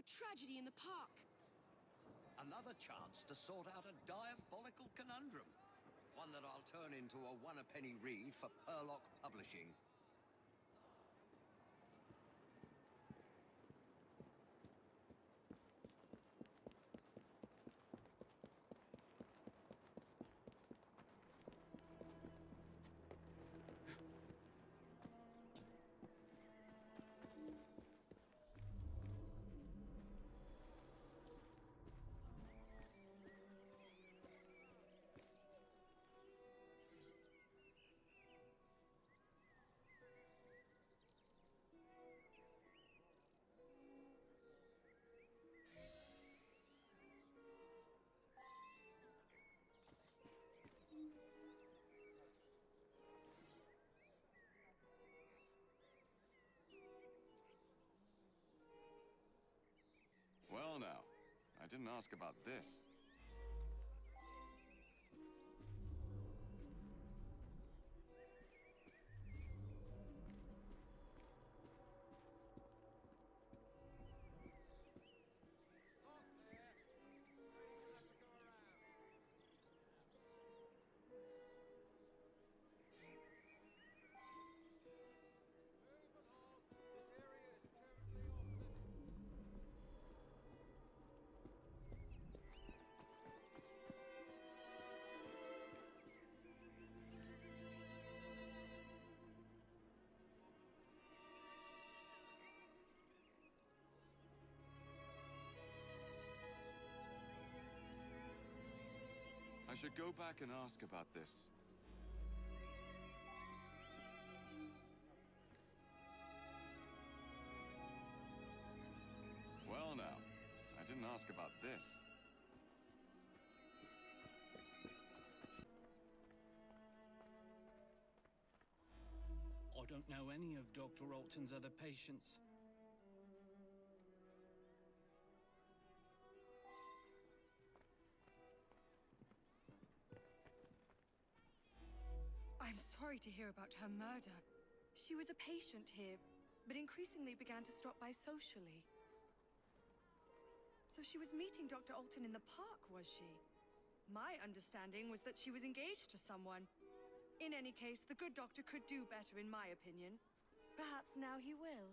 A tragedy in the park. Another chance to sort out a diabolical conundrum. One that I'll turn into a one-a-penny read for Sherlock Publishing. Well now, I didn't ask about this. I should go back and ask about this. Well now, I didn't ask about this. I don't know any of Dr. Alton's other patients. I'm sorry to hear about her murder. She was a patient here, but increasingly began to stop by socially. So she was meeting Dr. Alton in the park, was she? My understanding was that she was engaged to someone. In any case, the good doctor could do better, in my opinion. Perhaps now he will.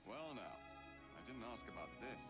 Well now, I didn't ask about this.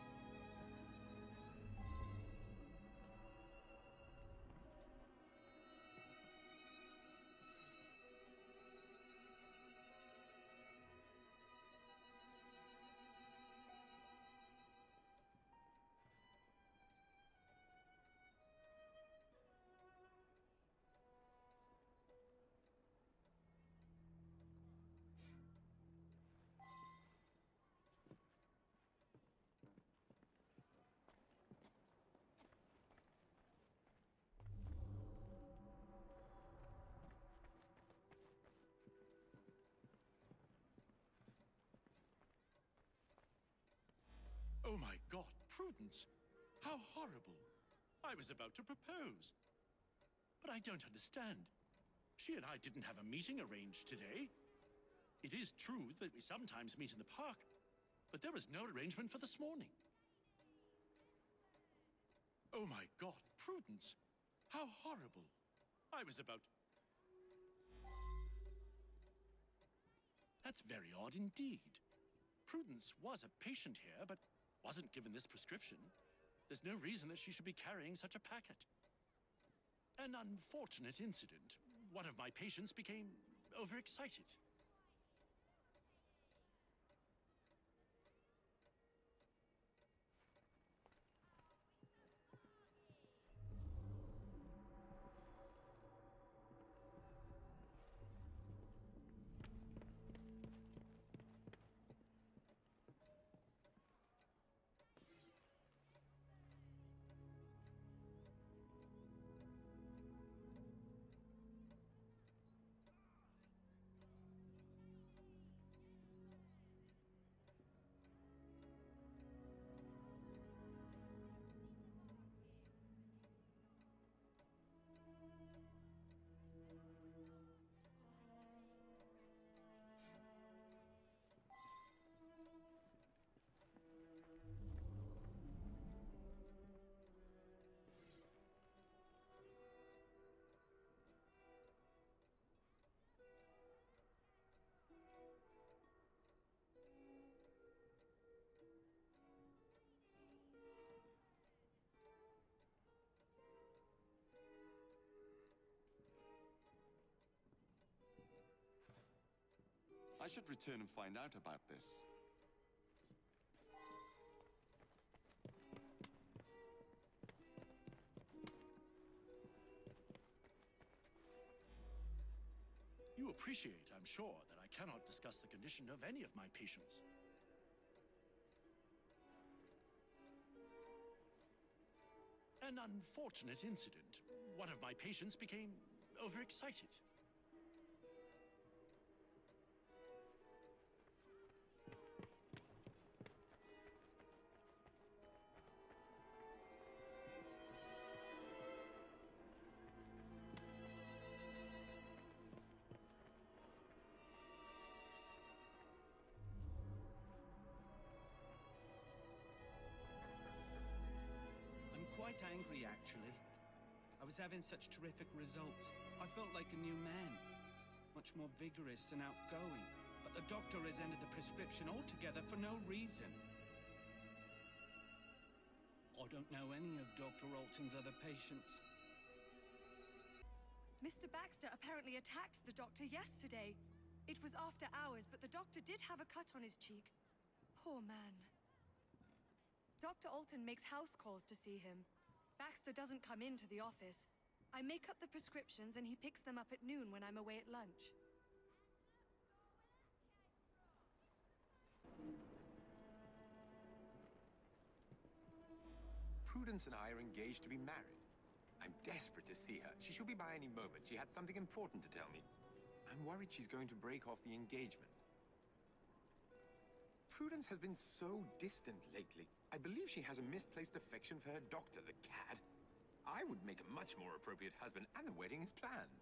Oh my God, Prudence! How horrible! I was about to propose. But I don't understand. She and I didn't have a meeting arranged today. It is true that we sometimes meet in the park, but there was no arrangement for this morning. Oh my God, Prudence! How horrible! I was about... That's very odd indeed. Prudence was a patient here, but wasn't given this prescription. There's no reason that she should be carrying such a packet. An unfortunate incident, one of my patients became overexcited. I should return and find out about this. You appreciate, I'm sure, that I cannot discuss the condition of any of my patients. An unfortunate incident. One of my patients became overexcited. Quite angry, actually. I was having such terrific results. I felt like a new man. Much more vigorous and outgoing. But the doctor has ended the prescription altogether for no reason. I don't know any of Dr. Alton's other patients. Mr. Baxter apparently attacked the doctor yesterday. It was after hours, but the doctor did have a cut on his cheek. Poor man. Dr. Alton makes house calls to see him. Baxter doesn't come into the office. I make up the prescriptions and he picks them up at noon when I'm away at lunch. Prudence and I are engaged to be married. I'm desperate to see her. She should be by any moment. She had something important to tell me. I'm worried she's going to break off the engagement. Prudence has been so distant lately. I believe she has a misplaced affection for her doctor, the cad. I would make a much more appropriate husband, and the wedding is planned.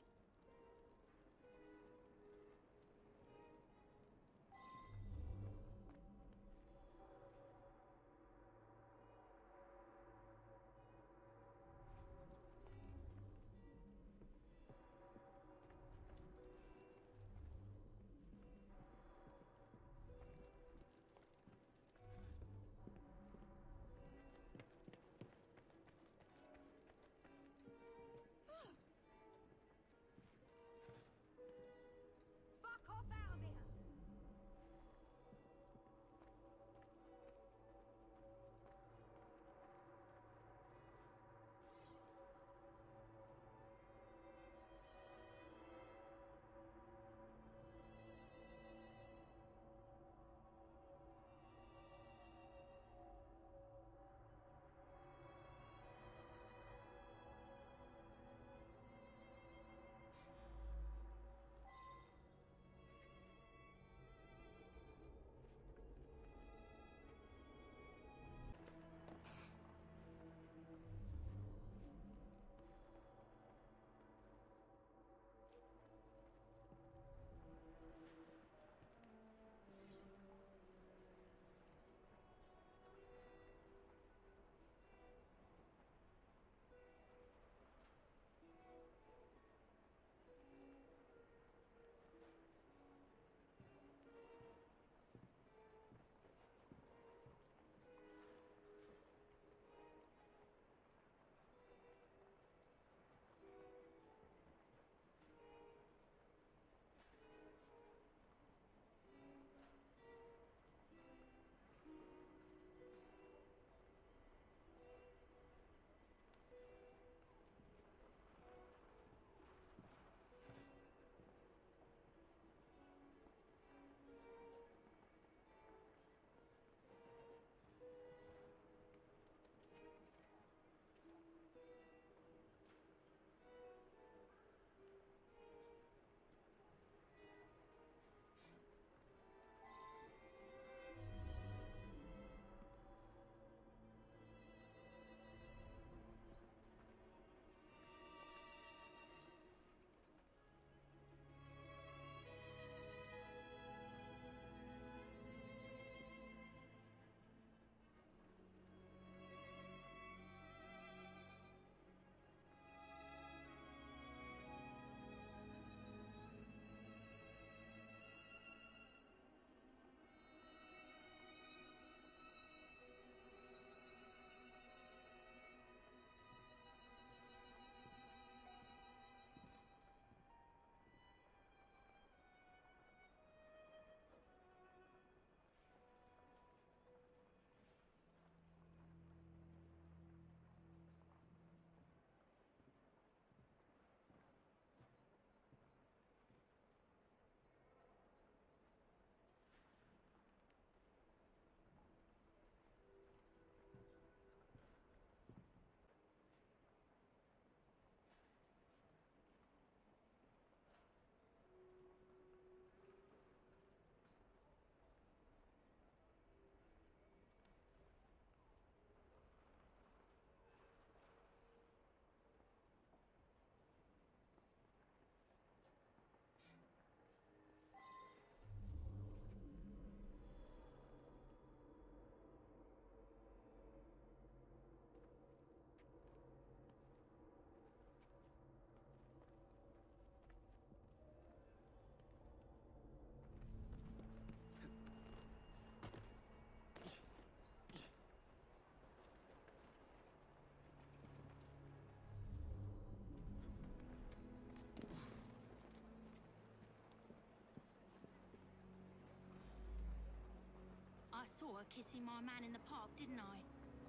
saw her kissing my man in the park, didn't I?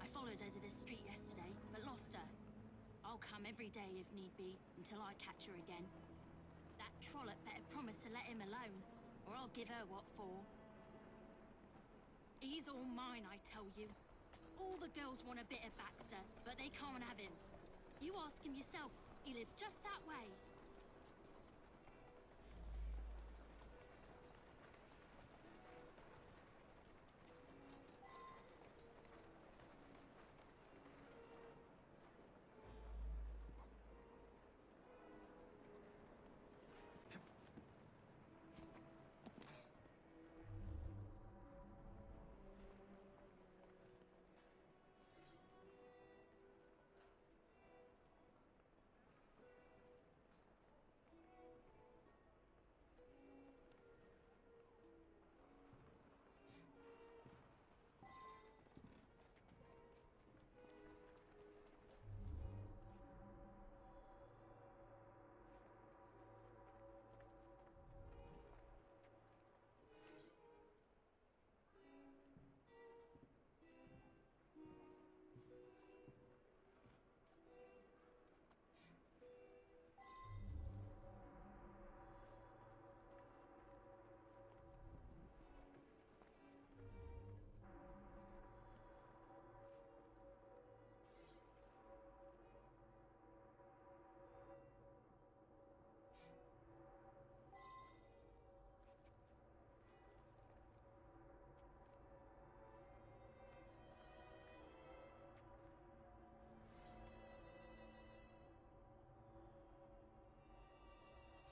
I followed her to this street yesterday, but lost her. I'll come every day if need be, until I catch her again. That trollop better promise to let him alone, or I'll give her what for. He's all mine, I tell you. All the girls want a bit of Baxter, but they can't have him. You ask him yourself, he lives just that way.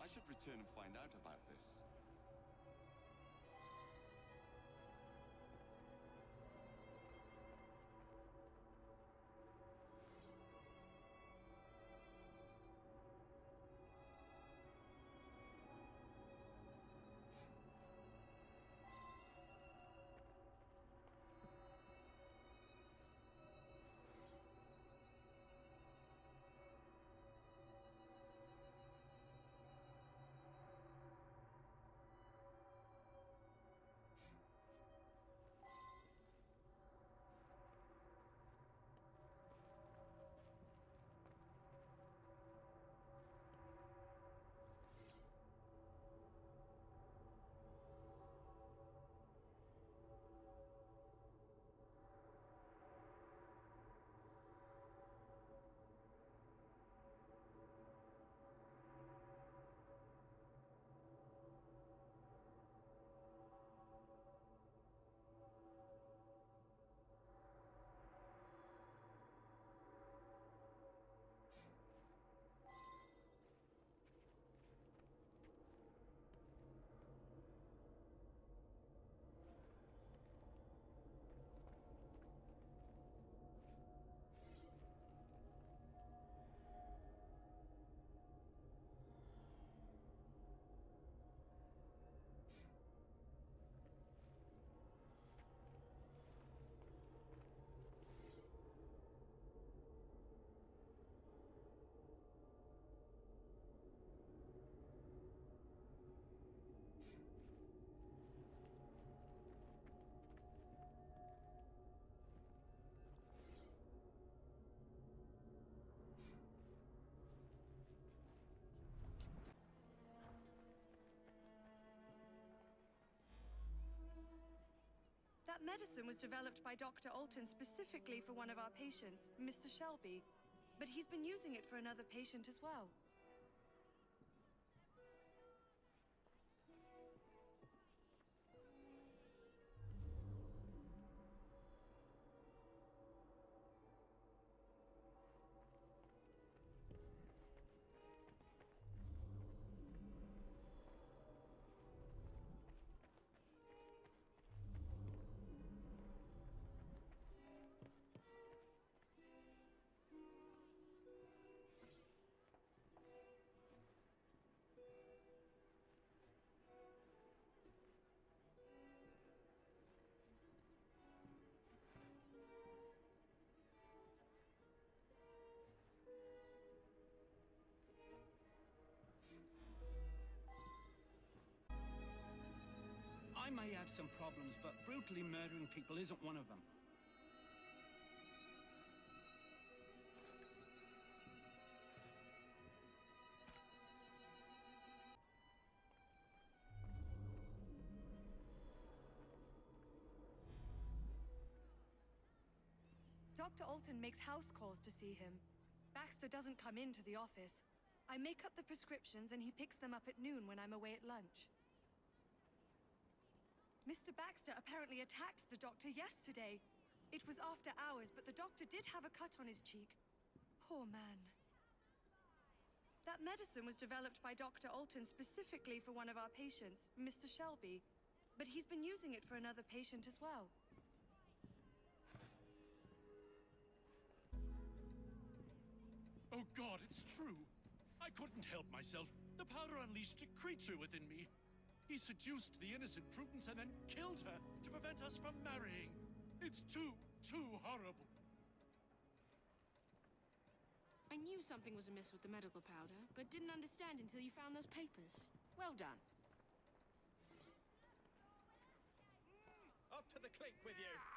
I should return and find out about this. That medicine was developed by Dr. Alton specifically for one of our patients, Mr. Shelby. But he's been using it for another patient as well. have some problems, but brutally murdering people isn't one of them. Dr. Alton makes house calls to see him. Baxter doesn't come into the office. I make up the prescriptions and he picks them up at noon when I'm away at lunch. Mr. Baxter apparently attacked the doctor yesterday. It was after hours, but the doctor did have a cut on his cheek. Poor man. That medicine was developed by Dr. Alton specifically for one of our patients, Mr. Shelby. But he's been using it for another patient as well. Oh God, it's true. I couldn't help myself. The powder unleashed a creature within me. He seduced the innocent Prudence and then killed her to prevent us from marrying. It's too horrible. I knew something was amiss with the medical powder, but didn't understand until you found those papers. Well done. Off to the clink with you.